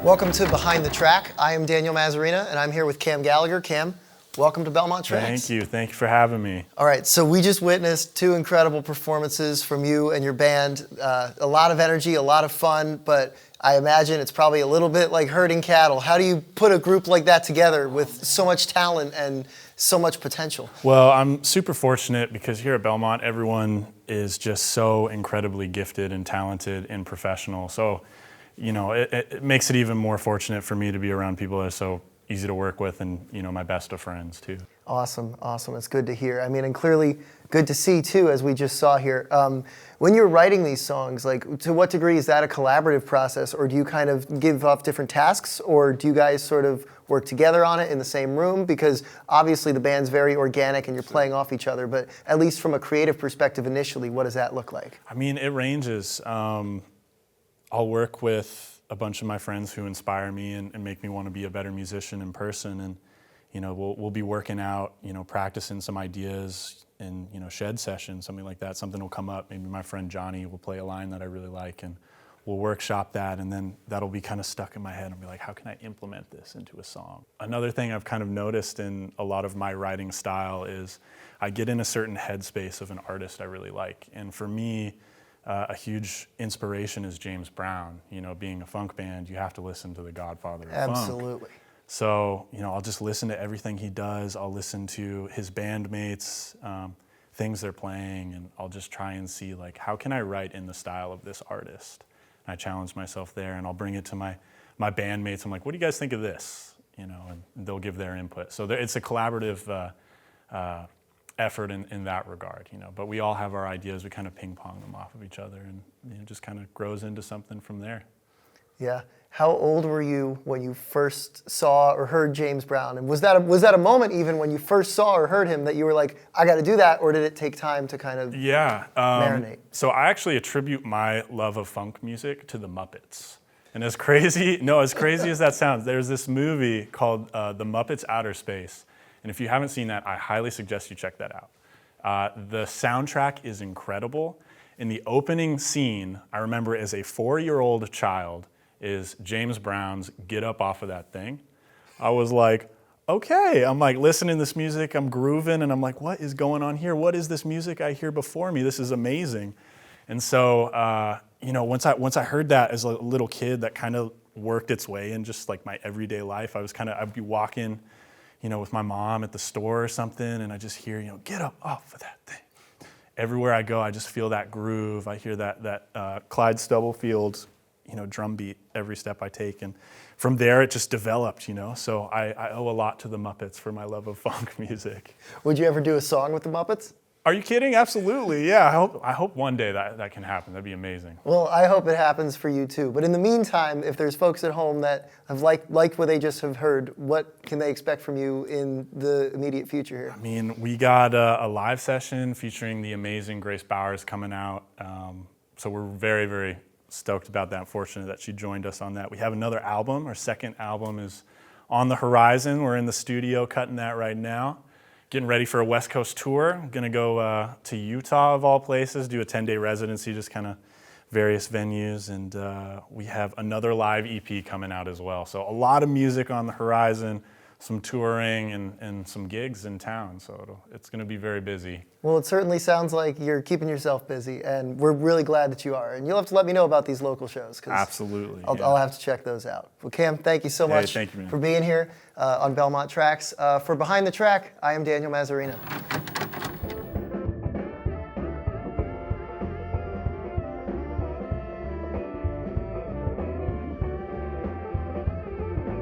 Welcome to Behind the Track. I am Daniel Mazzarina, and I'm here with Cam Gallagher. Cam, welcome to Belmont Tracks. Thank you for having me. All right, so we just witnessed two incredible performances from you and your band. A lot of energy, a lot of fun, but I imagine it's probably a little bit like herding cattle. How do you put a group like that together with so much talent and so much potential? Well, I'm super fortunate because here at Belmont, everyone is just so incredibly gifted and talented and professional. So, you know, it makes it even more fortunate for me to be around people that are so easy to work with and, you know, my best of friends too. Awesome. It's good to hear. I mean, and clearly good to see too, as we just saw here. When you're writing these songs, like, to what degree is that a collaborative process, or do you kind of give off different tasks, or do you guys sort of work together on it in the same room? Because obviously the band's very organic and you're playing off each other, but at least from a creative perspective initially, what does that look like? I mean, it ranges. I'll work with a bunch of my friends who inspire me and make me want to be a better musician in person, and you know, we'll be working out, you know, practicing some ideas in, you know, shed session, something like that. Something will come up. Maybe my friend Johnny will play a line that I really like, and we'll workshop that, and then that'll be kind of stuck in my head. I'll be like, how can I implement this into a song? Another thing I've kind of noticed in a lot of my writing style is I get in a certain headspace of an artist I really like, and for me, a huge inspiration is James Brown. You know, being a funk band, you have to listen to the godfather of funk. Absolutely. So, you know, I'll just listen to everything he does. I'll listen to his bandmates, things they're playing, and I'll just try and see, like, how can I write in the style of this artist? And I challenge myself there, and I'll bring it to my bandmates. I'm like, what do you guys think of this? You know, and they'll give their input. So it's a collaborative effort in that regard, you know. But we all have our ideas. We kind of ping pong them off of each other, and you know, just kind of grows into something from there. Yeah. How old were you when you first saw or heard James Brown? And was that a moment even when you first saw or heard him that you were like, I got to do that, or did it take time to kind of marinate? So I actually attribute my love of funk music to the Muppets. And as crazy as that sounds, there's this movie called The Muppets Outer Space. And if you haven't seen that, I highly suggest you check that out. The soundtrack is incredible. In the opening scene, I remember as a 4-year-old child, is James Brown's Get Up Off of That Thing. I was like, okay. I'm like listening to this music, I'm grooving, and I'm like, what is going on here? What is this music I hear before me? This is amazing. And so, you know, once I heard that as a little kid, that kind of worked its way in just like my everyday life. I'd be walking, you know, with my mom at the store or something, and I just hear, you know, get up off of that thing. Everywhere I go, I just feel that groove. I hear that Clyde Stubblefield, you know, drum beat every step I take, and from there it just developed, you know. So I owe a lot to the Muppets for my love of funk music. Would you ever do a song with the Muppets? Are you kidding? Absolutely, yeah. I hope one day that can happen. That'd be amazing. Well, I hope it happens for you too. But in the meantime, if there's folks at home that have liked what they just have heard, what can they expect from you in the immediate future here? I mean, we got a live session featuring the amazing Grace Bowers coming out. So we're very, very stoked about that. Fortunate that she joined us on that. We have another album. Our second album is on the horizon. We're in the studio cutting that right now. Getting ready for a West Coast tour. I'm gonna go to Utah of all places, do a 10-day residency, just kind of various venues, and we have another live EP coming out as well. So a lot of music on the horizon, some touring and some gigs in town. So it's gonna be very busy. Well, it certainly sounds like you're keeping yourself busy, and we're really glad that you are. And you'll have to let me know about these local shows. Absolutely. I'll have to check those out. Well, Cam, thank you so much thank you, man. for being here on Belmont Tracks. For Behind the Track, I am Daniel Mazzarina.